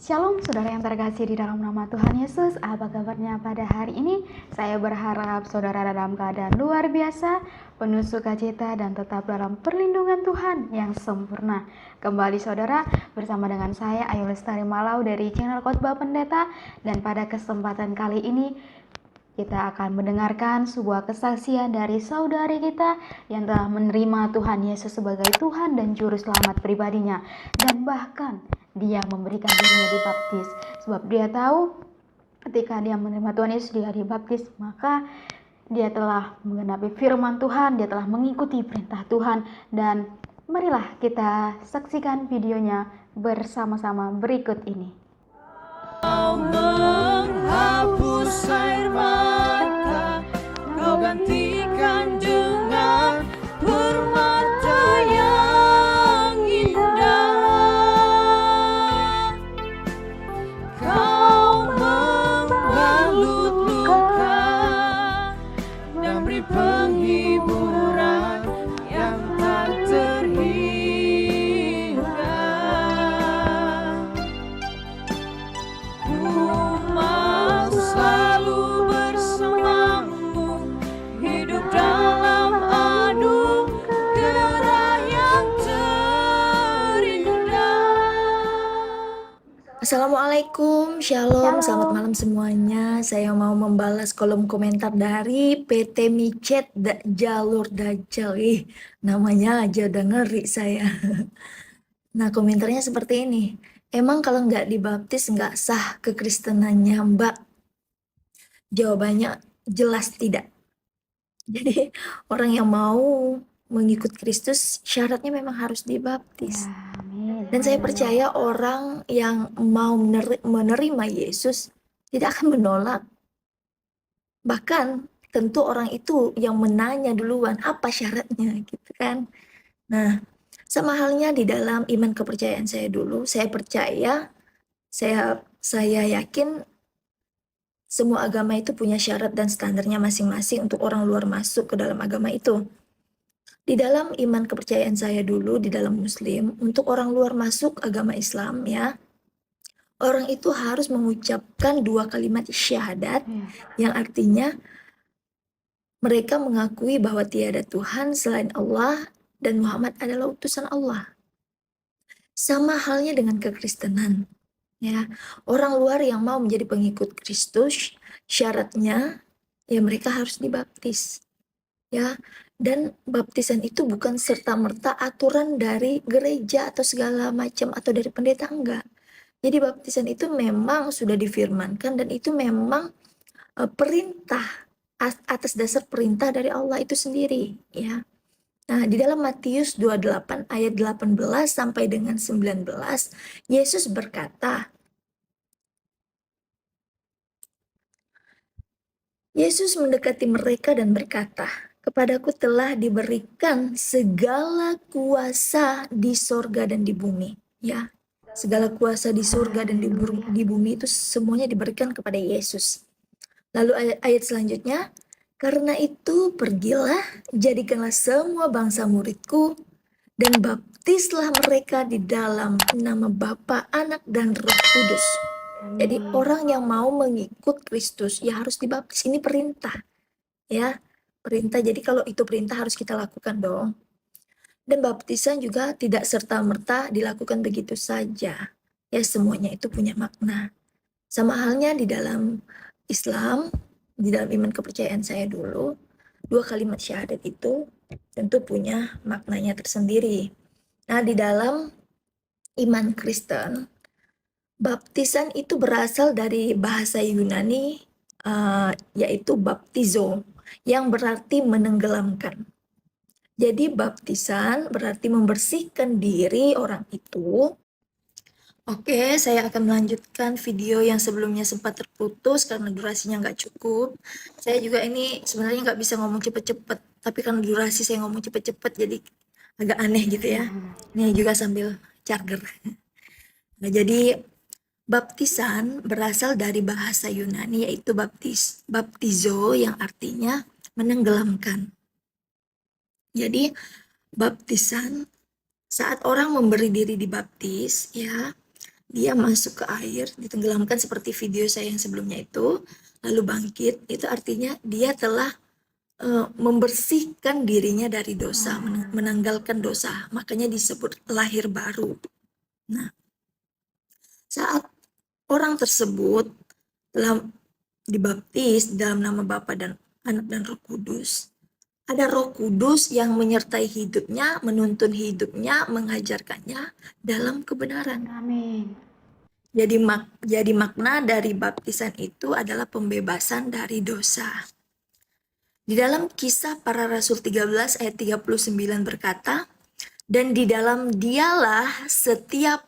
Shalom saudara yang terkasih di dalam nama Tuhan Yesus. Apa kabarnya pada hari ini? Saya berharap saudara dalam keadaan luar biasa, penuh sukacita dan tetap dalam perlindungan Tuhan yang sempurna. Kembali saudara bersama dengan saya Ayu Lestari Malau dari channel Khotbah Pendeta, dan pada kesempatan kali ini kita akan mendengarkan sebuah kesaksian dari saudari kita yang telah menerima Tuhan Yesus sebagai Tuhan dan Juru Selamat pribadinya. Dan bahkan dia memberikan dirinya dibaptis. Sebab dia tahu ketika dia menerima Tuhan Yesus, dia dibaptis, maka dia telah menggenapi firman Tuhan, dia telah mengikuti perintah Tuhan. Dan marilah kita saksikan videonya bersama-sama berikut ini. Kau menghapus air mata, kau gantikan dengan permata yang indah. Kau membalut luka dan beri penghiburan yang tak terhingga. Selalu bersamamu, hidup dalam adu gerah yang terindah. Assalamualaikum, shalom, selamat malam semuanya. Saya mau membalas kolom komentar dari PT Micet Jalur Dajjal. Namanya aja udah ngeri saya. Nah, komentarnya seperti ini. Emang kalau nggak dibaptis nggak sah kekristenannya, Mbak? Jawabannya jelas tidak. Jadi orang yang mau mengikut Kristus syaratnya memang harus dibaptis. Dan saya percaya orang yang mau menerima Yesus tidak akan menolak. Bahkan tentu orang itu yang menanya duluan apa syaratnya gitu kan. Nah, sama halnya di dalam iman kepercayaan saya dulu, saya percaya, saya yakin semua agama itu punya syarat dan standarnya masing-masing untuk orang luar masuk ke dalam agama itu. Di dalam iman kepercayaan saya dulu, di dalam Muslim, untuk orang luar masuk agama Islam ya, orang itu harus mengucapkan 2 kalimat syahadat yang artinya mereka mengakui bahwa tiada Tuhan selain Allah dan Muhammad adalah utusan Allah. Sama halnya dengan kekristenan. Ya, orang luar yang mau menjadi pengikut Kristus, syaratnya ya mereka harus dibaptis. Ya, dan baptisan itu bukan serta-merta aturan dari gereja atau segala macam atau dari pendeta, enggak. Jadi baptisan itu memang sudah difirmankan dan itu memang perintah atas dasar perintah dari Allah itu sendiri, ya. Nah, di dalam Matius 28 ayat 18 sampai dengan 19, Yesus berkata, Yesus mendekati mereka dan berkata, "Kepadaku telah diberikan segala kuasa di sorga dan di bumi." Ya, segala kuasa di surga dan di bumi itu semuanya diberikan kepada Yesus. Lalu ayat selanjutnya, "Karena itu pergilah, jadikanlah semua bangsa muridku, dan baptislah mereka di dalam nama Bapa, Anak, dan Roh Kudus." Jadi orang yang mau mengikut Kristus ya harus dibaptis. Ini perintah, ya, perintah. Jadi kalau itu perintah harus kita lakukan dong. Dan baptisan juga tidak serta-merta dilakukan begitu saja. Ya, semuanya itu punya makna. Sama halnya di dalam Islam, di dalam iman kepercayaan saya dulu, 2 kalimat syahadat itu tentu punya maknanya tersendiri. Nah, di dalam iman Kristen, baptisan itu berasal dari bahasa Yunani, yaitu baptizo, yang berarti menenggelamkan. Jadi baptisan berarti membersihkan diri orang itu. Oke, saya akan melanjutkan video yang sebelumnya sempat terputus karena durasinya nggak cukup. Saya juga ini sebenarnya nggak bisa ngomong cepet-cepet, tapi karena durasi saya ngomong cepet-cepet jadi agak aneh gitu ya. Ini juga sambil charger. Nah, jadi baptisan berasal dari bahasa Yunani yaitu baptizo yang artinya menenggelamkan. Jadi baptisan saat orang memberi diri dibaptis ya, Dia masuk ke air, ditenggelamkan seperti video saya yang sebelumnya itu, lalu bangkit. Itu artinya dia telah membersihkan dirinya dari dosa, menanggalkan dosa. Makanya disebut lahir baru. Nah, saat orang tersebut telah dibaptis dalam nama Bapa dan Anak dan Roh Kudus, ada Roh Kudus yang menyertai hidupnya, menuntun hidupnya, mengajarkannya dalam kebenaran. Amin. Jadi makna dari baptisan itu adalah pembebasan dari dosa. Di dalam Kisah Para Rasul 13 ayat 39 berkata, dan di dalam dialah setiap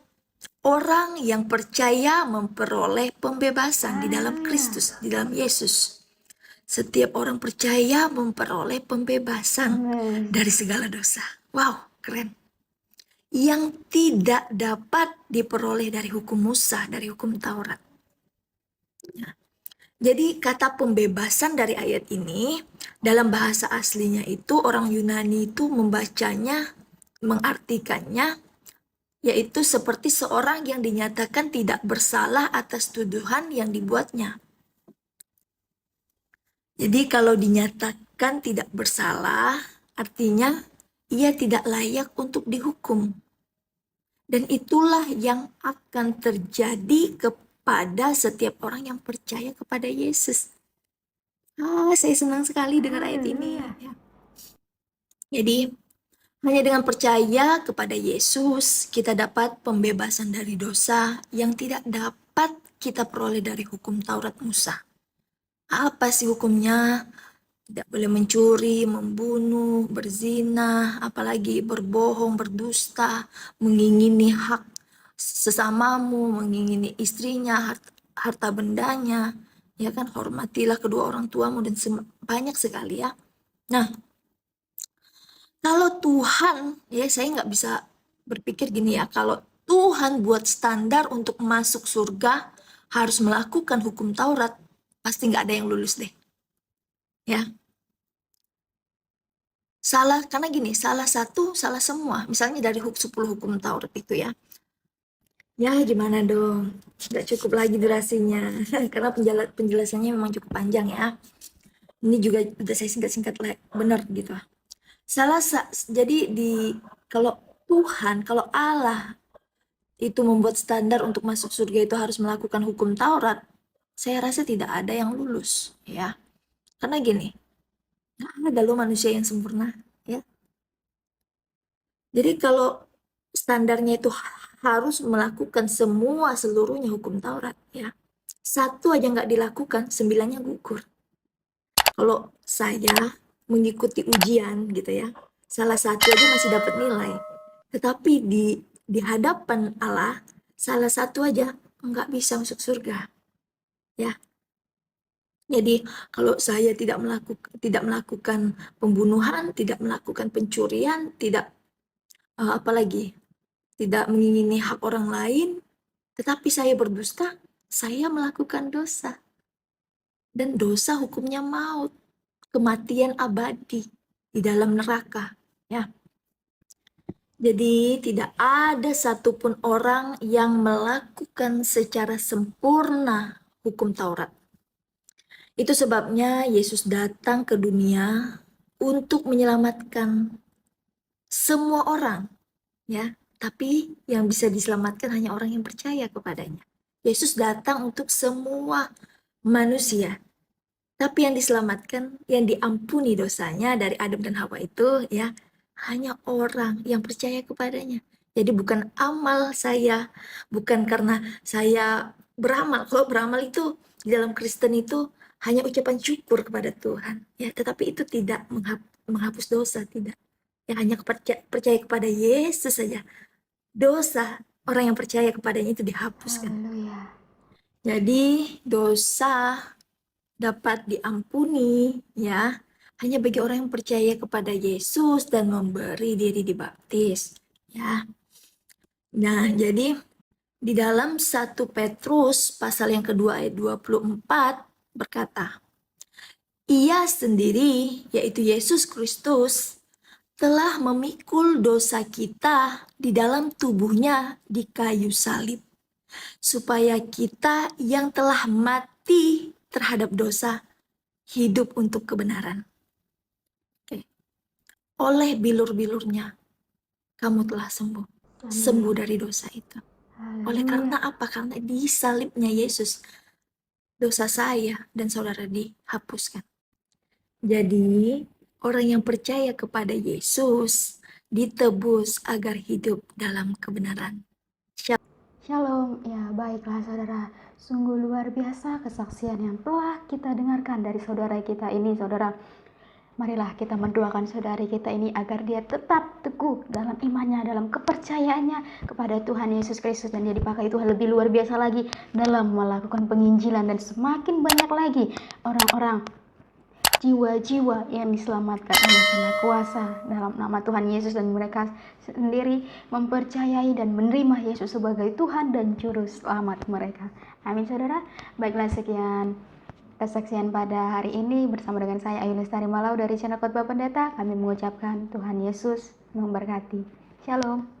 orang yang percaya memperoleh pembebasan di dalam Kristus, di dalam Yesus. Setiap orang percaya memperoleh pembebasan Amin. dari segala dosa. Wow, keren. Yang tidak dapat diperoleh dari hukum Musa, dari hukum Taurat. Ya. Jadi kata pembebasan dari ayat ini, dalam bahasa aslinya itu orang Yunani itu membacanya, mengartikannya, yaitu seperti seorang yang dinyatakan tidak bersalah atas tuduhan yang dibuatnya. Jadi kalau dinyatakan tidak bersalah, artinya ia tidak layak untuk dihukum. Dan itulah yang akan terjadi kepada setiap orang yang percaya kepada Yesus. Saya senang sekali dengar ayat ini. Ya. Jadi hanya dengan percaya kepada Yesus, kita dapat pembebasan dari dosa yang tidak dapat kita peroleh dari hukum Taurat Musa. Apa sih hukumnya? Tidak boleh mencuri, membunuh, berzina, apalagi berbohong, berdusta, mengingini hak sesamamu, mengingini istrinya, harta bendanya. Ya kan, hormatilah kedua orang tuamu dan banyak sekali ya. Nah, kalau Tuhan, ya saya nggak bisa berpikir gini ya, kalau Tuhan buat standar untuk masuk surga harus melakukan hukum Taurat, pasti nggak ada yang lulus deh. Ya. Salah, karena gini, salah satu, salah semua. Misalnya dari 10 hukum Taurat itu ya. Ya gimana dong, nggak cukup lagi durasinya, karena penjelasannya memang cukup panjang ya. Ini juga udah saya singkat-singkat benar gitu. Jadi kalau Tuhan, kalau Allah itu membuat standar untuk masuk surga itu harus melakukan hukum Taurat, saya rasa tidak ada yang lulus ya. Karena gini, nggak ada loh manusia yang sempurna ya. Jadi kalau standarnya itu harus melakukan seluruhnya hukum Taurat ya. Satu aja nggak dilakukan, 9-nya gugur. Kalau saya mengikuti ujian gitu ya, salah satu aja masih dapat nilai. Tetapi di hadapan Allah, salah satu aja nggak bisa masuk surga. Ya. Jadi kalau saya tidak melakukan pembunuhan, tidak melakukan pencurian, tidak apalagi tidak mengingini hak orang lain, tetapi saya berdusta, saya melakukan dosa. Dan dosa hukumnya maut, kematian abadi di dalam neraka. Ya. Jadi tidak ada satupun orang yang melakukan secara sempurna hukum Taurat. Itu sebabnya Yesus datang ke dunia untuk menyelamatkan semua orang, ya. Tapi yang bisa diselamatkan hanya orang yang percaya kepadanya. Yesus datang untuk semua manusia. Tapi yang diselamatkan, yang diampuni dosanya dari Adam dan Hawa itu ya hanya orang yang percaya kepadanya. Jadi bukan amal saya, bukan karena saya beramal. Kalau beramal itu di dalam Kristen itu hanya ucapan syukur kepada Tuhan, ya. Tetapi itu tidak menghapus dosa, tidak. Ya hanya percaya kepada Yesus saja. Dosa orang yang percaya kepadanya itu dihapuskan. Haleluya. Jadi dosa dapat diampuni ya hanya bagi orang yang percaya kepada Yesus dan memberi diri dibaptis ya. Nah, jadi di dalam 1 Petrus pasal yang kedua ayat 24 berkata, Ia sendiri, yaitu Yesus Kristus, telah memikul dosa kita di dalam tubuhnya di kayu salib, supaya kita yang telah mati terhadap dosa hidup untuk kebenaran. Oke. Oleh bilur-bilurnya kamu telah sembuh. Sembuh dari dosa itu. Oleh karena apa? Karena di salibnya Yesus dosa saya dan saudara dihapuskan. Jadi orang yang percaya kepada Yesus ditebus agar hidup dalam kebenaran. Shalom, ya baiklah saudara, sungguh luar biasa kesaksian yang telah kita dengarkan dari saudara kita ini saudara. Marilah kita mendoakan saudari kita ini agar dia tetap teguh dalam imannya, dalam kepercayaannya kepada Tuhan Yesus Kristus, dan dia dipakai Tuhan lebih luar biasa lagi dalam melakukan penginjilan, dan semakin banyak lagi orang-orang, jiwa-jiwa yang diselamatkan oleh karena kuasa dalam nama Tuhan Yesus, dan mereka sendiri mempercayai dan menerima Yesus sebagai Tuhan dan Juru Selamat mereka. Amin saudara. Baiklah, sekian kesaksian pada hari ini bersama dengan saya Ayu Lestari Malau dari channel Khotbah Pendeta. Kami mengucapkan Tuhan Yesus memberkati. Shalom.